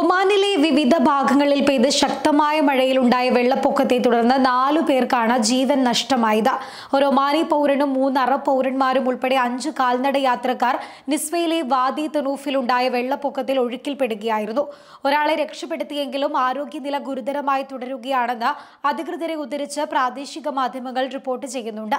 ഒമാനിലെ വിവിധ ഭാഗങ്ങളിൽ പെയ്ത് ശക്തമായ മഴയിലുണ്ടായ വെള്ളപ്പൊക്കത്തെ തുടർന്ന് 4 പേർക്കാണ് ജീവൻ നഷ്ടമായത്. ഒരു ഒമാനി പൗരനും 3 അറബ് പൗരന്മാരും ഉൾപ്പെടെ 5 കാൽനട യാത്രക്കാർ നിസ്വയിലെ വാദി തനൂഫിലുണ്ടായ വെള്ളപ്പൊക്കത്തിൽ ഒഴുക്കിൽപ്പെടുകയായിരുന്നു. ഒരാളെ രക്ഷപ്പെടുത്തിയെങ്കിലും ആരോഗ്യനില ഗുരുതരമായി തുടരുകയാണെന്ന് അധികൃതരെ ഉദ്ധരിച്ച് പ്രാദേശിക മാധ്യമങ്ങൾ റിപ്പോർട്ട് ചെയ്യുന്നുണ്ട്.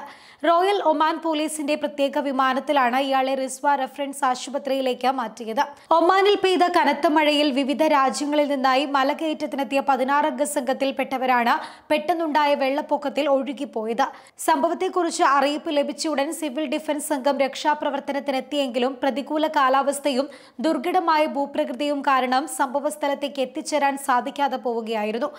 റോയൽ ഒമാൻ പോലീസിന്റെ പ്രത്യേക വിമാനത്തിലാണ് ഇയാളെ റിസ്വ റഫറൻസ് ആശുപത്രിയിലേക്ക് മാറ്റിയത്. ഒമാനിൽ പെയ്ത കനത്ത മഴയിൽ വിവിധ രാജ്യങ്ങളിൽ നിന്നായി മലകയറ്റത്തിനെത്തിയ 16 അംഗ സംഘത്തിൽപ്പെട്ടവരാണ് പെട്ടെന്നുണ്ടായ വെള്ളപ്പൊക്കത്തിൽ ഒഴുകിപ്പോയത്. സംഭവത്തെക്കുറിച്ച് അറിയിപ്പ് ലഭിച്ചയുടൻ സിവിൽ ഡിഫൻസ് സംഘം രക്ഷാപ്രവർത്തനത്തിനെത്തിയെങ്കിലും പ്രതികൂല കാലാവസ്ഥയും ദുർഘടമായ ഭൂപ്രകൃതിയും കാരണം സംഭവസ്ഥലത്തേക്ക് എത്തിച്ചേരാൻ സാധിക്കാതെ പോവുകയായിരുന്നു.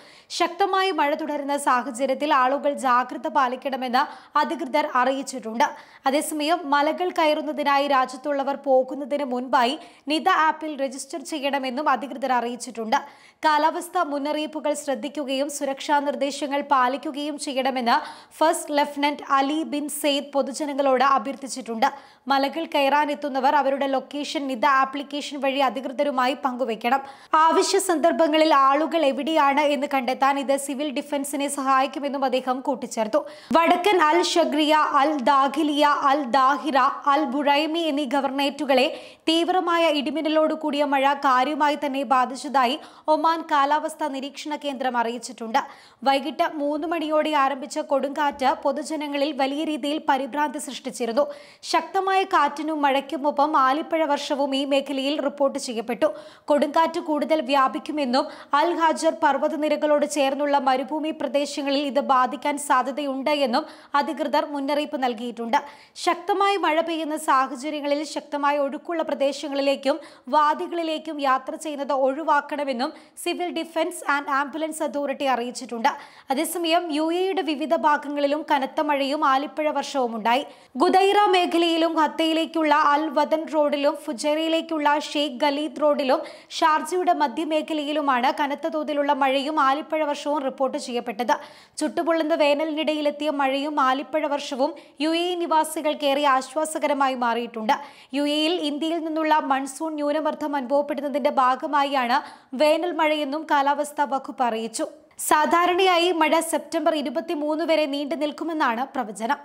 ശക്തമായ മഴ തുടരുന്ന സാഹചര്യത്തിൽ ആളുകൾ ജാഗ്രത പാലിക്കണമെന്ന് അധികൃതർ അറിയിച്ചിട്ടുണ്ട്. അതേസമയം മലകൾ കയറുന്നതിനായി രാജ്യത്തുള്ളവർ പോകുന്നതിന് മുൻപായി നിദ ആപ്പിൽ രജിസ്റ്റർ ചെയ്യണമെന്നും അധികൃതർ അറിയിച്ചിട്ടുണ്ട്. കാലാവസ്ഥാ മുന്നറിയിപ്പുകൾ ശ്രദ്ധിക്കുകയും സുരക്ഷാ നിർദ്ദേശങ്ങൾ പാലിക്കുകയും ചെയ്യണമെന്ന് first lieutenant Ali bin Saeed പൊതുജനങ്ങളോട് അഭ്യർത്ഥിച്ചിട്ടുണ്ട്. മലകൾ കയറാനെത്തുന്നവർ അവരുടെ ലൊക്കേഷൻ നിദ ആപ്ലിക്കേഷൻ വഴി അധികൃതരുമായി പങ്കുവയ്ക്കണം. ആവശ്യ സന്ദർഭങ്ങളിൽ ആളുകൾ എവിടെയാണ് എന്ന് കണ്ടെത്താൻ ഇത് സിവിൽ ഡിഫൻസിനെ സഹായിക്കുമെന്നും അദ്ദേഹം കൂട്ടിച്ചേർത്തു. വടക്കൻ അൽ ഷഗ്രിയ, അൽ ദാഖിലിയ, അൽ ദാഹിറ, അൽ ബുറൈമി എന്നീ ഗവർണറേറ്റുകളെ തീവ്രമായ ഇടിമിന്നലോട് കൂടിയ മഴ കാര്യമായി തന്നെ ബാധിച്ചതായി ഒമാൻ കാലാവസ്ഥാ നിരീക്ഷണ കേന്ദ്രം അറിയിച്ചിട്ടുണ്ട്. വൈകിട്ട് 3 മണിയോടെ ആരംഭിച്ച കൊടുങ്കാറ്റ് പൊതുജനങ്ങളിൽ വലിയ രീതിയിൽ പരിഭ്രാന്തി സൃഷ്ടിച്ചിരുന്നു. ശക്തമായ കാറ്റിനും മഴയ്ക്കുമൊപ്പം ആലിപ്പഴ വർഷവും ഈ മേഖലയിൽ റിപ്പോർട്ട് ചെയ്യപ്പെട്ടു. കൊടുങ്കാറ്റ് കൂടുതൽ വ്യാപിക്കുമെന്നും അൽ ഹാജർ പർവ്വതനിരകളോട് ചേർന്നുള്ള മരുഭൂമി പ്രദേശങ്ങളിൽ ഇത് ബാധിക്കാൻ സാധ്യതയുണ്ട് എന്നും അധികൃതർ മുന്നറിയിപ്പ് നൽകിയിട്ടുണ്ട്. ശക്തമായി മഴ പെയ്യുന്ന സാഹചര്യങ്ങളിൽ ശക്തമായ ഒഴുക്കുള്ള പ്രദേശങ്ങളിലേക്കും വാദികളിലേക്കും യാത്ര ചെയ്യുന്നത് ഒഴിവാക്കണമെന്നും civil defence and ambulance authority അറിയിച്ചിട്ടുണ്ട്. അതേസമയം UAEയുടെ വിവിധ ഭാഗങ്ങളിലും കനത്ത മഴയും ആലിപ്പഴ വർഷവും ഉണ്ടായി. ഗുദൈറ മേഖലയിലും ഹത്തയിലേക്കുള്ള അൽ വദൻ റോഡിലും ഫുജൈറയിലേക്കുള്ള ഷെയ്ഖ് ഖലീദ് റോഡിലും ഷാർജയുടെ മധ്യമേഖലയിലുമാണ് കനത്ത തോതിലുള്ള മഴയും ആലിപ്പഴ വർഷവും റിപ്പോർട്ട് ചെയ്യപ്പെട്ടത്. ചുട്ടുപൊള്ളുന്ന വേനലിനിടയിലെത്തിയ മഴയും ആലിപ്പഴ വർഷവും UAE നിവാസികൾക്കേറെ ആശ്വാസകരമായി മാറിയിട്ടുണ്ട്. UAEയിൽ ഇന്ത്യയിൽ നിന്നുള്ള മൺസൂൺ ന്യൂനമർദ്ദം അനുഭവപ്പെടുന്നതിന്റെ ഭാഗമായാണ് വേനൽ മഴയെന്നും കാലാവസ്ഥാ വകുപ്പ് അറിയിച്ചു. സാധാരണയായി മഴ സെപ്റ്റംബർ 23 വരെ നീണ്ടു നിൽക്കുമെന്നാണ് പ്രവചനം.